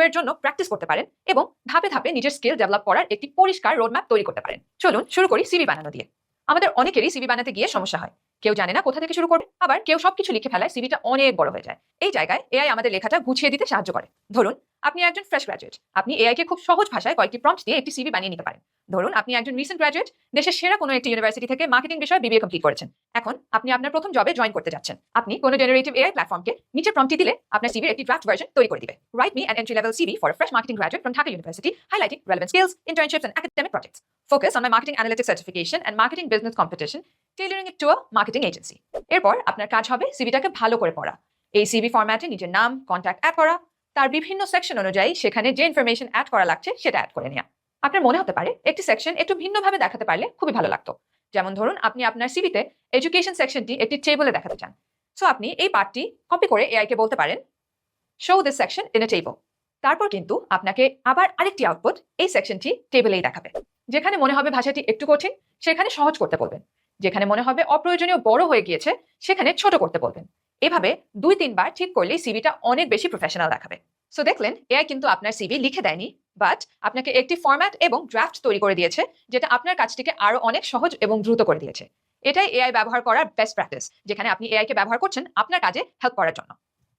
এর জন্য প্র্যাকটিস করতে পারেন এবং ধাপে ধাপে নিজের স্কিল ডেভেলপ করার একটি পরিষ্কার রোডম্যাপ তৈরি করতে পারেন। চলুন শুরু করি সিভি বানানো দিয়ে। আমাদের অনেকেরই সিভি বানাতে গিয়ে সমস্যা হয়। কেউ জানে না কোথা থেকে শুরু করবে, আবার কেউ সবকিছু লিখে ফেলায় সিভিটা অনেক বড় হয়ে যায়। এই জায়গায় এআই আমাদের লেখাটা গুছিয়ে দিতে সাহায্য করে। ধরুন আপনি একজন ফ্রেশ গ্র্যাজুয়েট, আপনি এআই কে খুব সহজ ভাষায় কয়েকটি প্রম্পট দিয়ে একটি সিভি বানিয়ে নিতে পারেন। ধরুন আপনি একজন রিসেন্ট গ্র্যাজুয়েট, দেশের সেরা কোনো একটি ইউনিভার্সিটি থেকে মার্কেটিং বিষয়ে বিবিএ কমপ্লিট করেছেন। এখন আপনি আপনার প্রথম জবে জয়েন করতে যাচ্ছেন। আপনি কোনো জেনারেটিভ এআই প্ল্যাটফর্মকে নিচে প্রম্পটটি দিলে আপনার সিভির একটি ড্রাফট ভার্সন তৈরি করে দিবে। Write me an entry level CV for a fresh marketing graduate from Dhaka University, highlighting relevant skills, internships, and academic projects. Focus on my marketing analytics certification and marketing business competition, tailoring it to a marketing agency. এরপর আপনার কাজ হবে সিভিটাকে ভালো করে পড়া। এই CV ফরম্যাটে নিজের নাম, কন্ট্যাক্ট অ্যাড করা, তার বিভিন্ন সেকশন অনুযায়ী সেখানে যে ইনফরমেশন অ্যাড করা লাগছে সেটা অ্যাড করে নেওয়া। আপনার মনে হতে পারে একটি সেকশন একটু ভিন্নভাবে দেখাতে পারলে খুবই ভালো লাগতো। যেমন ধরুন আপনি আপনার সিভিতে এডুকেশন সেকশনটি একটি টেবলে দেখাতে চান। সো আপনি এই পার্টটি কপি করে এআই কে বলতে পারেন show this section in a table. তারপর কিন্তু আপনাকে আবার আরেকটি আউটপুট এই সেকশনটি টেবিলেই দেখাবে। যেখানে মনে হবে ভাষাটি একটু কঠিন সেখানে সহজ করতে বলবেন, যেখানে মনে হবে অপ্রয়োজনীয় বড় হয়ে গিয়েছে সেখানে ছোট করতে বলবেন। এভাবে 2-3 বার ঠিক করলেই সিভিটা অনেক বেশি প্রফেশনাল দেখাবে। সো দেখলেন এআই কিন্তু আপনার সিভি লিখে দেয়নি, বাট আপনাকে একটি ফরম্যাট এবং ড্রাফট তৈরি করে দিয়েছে, যেটা আপনার কাজটিকে আরো অনেক সহজ এবং দ্রুত করে দিয়েছে। এটাই এআই ব্যবহার করার বেস্ট প্র্যাকটিস, যেখানে আপনি এআই কে ব্যবহার করছেন আপনার কাজে হেল্প করার জন্য।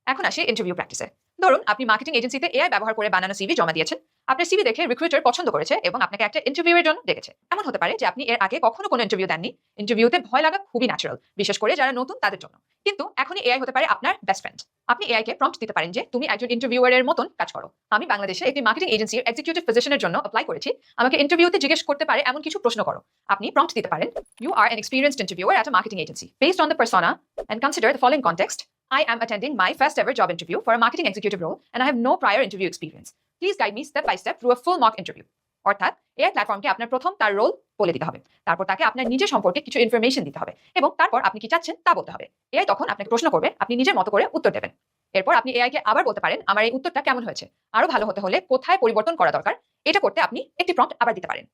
এখন আসি ইন্টারভিউ প্র্যাকটিসে। ধরুন আপনি মার্কেটিং এজেন্সিতে এআই ব্যবহার করে বানানো সিভি জমা দিয়েছেন। আপনার সিভি দেখে রিক্রুটার পছন্দ করেছে এবং আপনাকে একটা ইন্টারভিউয়ের জন্য ডেকেছে। এমন হতে পারে যে আপনি এর আগে কখনো কোনো ইন্টারভিউ দেননি। ইন্টারভিউতে ভয় লাগা খুবই ন্যাচারাল, বিশেষ করে যারা নতুন তাদের জন্য। কিন্তু এখনই এআই হতে পারে আপনার বেস্ট ফ্রেন্ড। আপনি এআই কে প্রম্পট দিতে পারেন যে তুমি একজন ইন্টারভিউয়ারের মতন কাজ করো। আমি বাংলাদেশে একটি মার্কেটিং এজেন্সির এক্সিকিউটিভ পজিশনের জন্য অ্যাপ্লাই করেছি। আমাকে ইন্টারভিউতে জিজ্ঞেস করতে পারে এমন কিছু প্রশ্ন করো। আপনি প্রম্পট দিতে পারেন, you are an experienced interviewer at a marketing agency. Based on the persona and consider the following context. I am attending my first ever job interview for a marketing executive role and I have no prior interview experience. Please guide me step by step through a full mock interview. অর্থাৎ AI প্ল্যাটফর্মকে আপনার প্রথম তার role বলে দিতে হবে, তারপর তাকে আপনার নিজের সম্পর্কে কিছু ইনফরমেশন দিতে হবে এবং তারপর আপনি কি চাচ্ছেন তা বলতে হবে। এআই তখন আপনাকে প্রশ্ন করবে, আপনি নিজের মতো করে উত্তর দেবেন। এরপর আপনি এআই কে আবার বলতে পারেন আমার এই উত্তরটা কেমন হয়েছে, আরো ভালো হতে হলে কোথায় পরিবর্তন করা দরকার। এটা করতে আপনি একটি প্রম্পট আবার দিতে পারেন।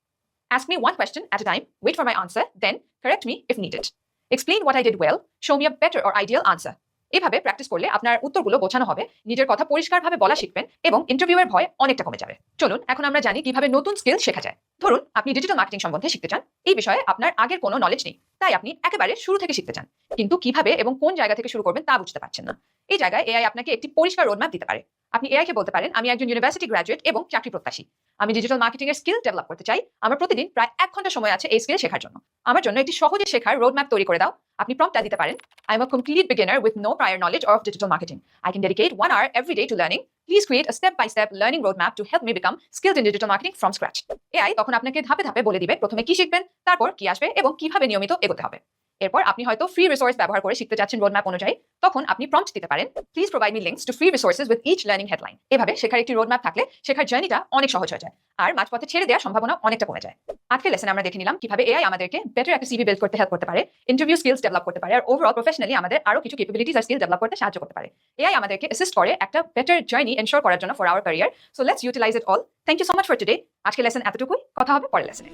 Ask me one question at a time, wait for my answer, then correct me if needed. Explain what I did well, show me a better or ideal answer. এভাবে প্র্যাকটিস করলে আপনার উত্তরগুলো বোঝানো হবে, নিজের কথা পরিষ্কারভাবে বলা শিখবেন এবং ইন্টারভিউয়ের ভয় অনেকটা কমে যাবে। চলুন এখন আমরা জানি কিভাবে নতুন স্কিল শেখা যায়। ধরুন আপনি ডিজিটাল মার্কেটিং সম্বন্ধে শিখতে চান। এই বিষয়ে আপনার আগের কোনো নলেজ নেই, তাই আপনি একেবারে শুরু থেকে শিখতে চান, কিন্তু কিভাবে এবং কোন জায়গা থেকে শুরু করবেন তা বুঝতে পারছেন না। এই জায়গায় এআই আপনাকে একটি পরিষ্কার রোডম্যাপ দিতে পারে। আপনি এআই কে বলতে পারেন আমি একজন ইউনিভার্সিটি গ্র্যাজুয়েট এবং চাকরি প্রত্যাশী। আমি ডিজিটাল মার্কেটিং এর স্কিল ডেভেলপ করতে চাই। আমার প্রতিদিন প্রায় 1 ঘন্টা সময় আছে এই স্কিল শেখার জন্য। আমার জন্য একটি সহজে শেখার রোডম্যাপ তৈরি করে দাও। আপনি প্রম্পটটা দিতে পারেন, I am a complete beginner with no prior knowledge of digital marketing. I can dedicate 1 hour every day to learning. Please create a step-by-step learning roadmap to help me become skilled in digital marketing from scratch. AI তখন আপনাকে ধাপে ধাপে বলে দিবে প্রথমে কি শিখবেন, তারপর কি আসবে এবং কিভাবে নিয়মিত এগোতে হবে। এরপর আপনি হয়তো ফ্রি রিসোর্স ব্যবহার করে শিখতে যাচ্ছেন রোডম্যাপ অনুযায়ী, তখন আপনি প্রম্পট দিতে পারেন please provide me links to free resources with each learning headline. এভাবে শেখার একটি রোডম্যাপ থাকলে শেখার জার্নিটা অনেক সহজ হয়ে যায় আর মাঝপথে ছেড়ে দেওয়ার সম্ভাবনা অনেকটা কমে যায়। আজকের লেসনে আমরা দেখে নিলাম কিভাবে এআই আমাদেরকে বেটার একটা সিভি বিল্ড করতে হেল্প করতে পারে, ইন্টারভিউ স্কিলস ডেভেলপ করতে পারে আর ওভারঅল প্রফেশনালি আমাদের আরো কিছু ক্যাপাবিলিটিস আর স্কিল ডেভেলপ করতে সাহায্য করতে পারে। এআই আমাদেরকে অ্যাসিস্ট করে একটা বেটার জার্নি এনশোর করার জন্য for our career. So let's utilise it all. Thank you so much for today. আজকের লেসন এতটুকুই, কথা হবে পরের লেসনে।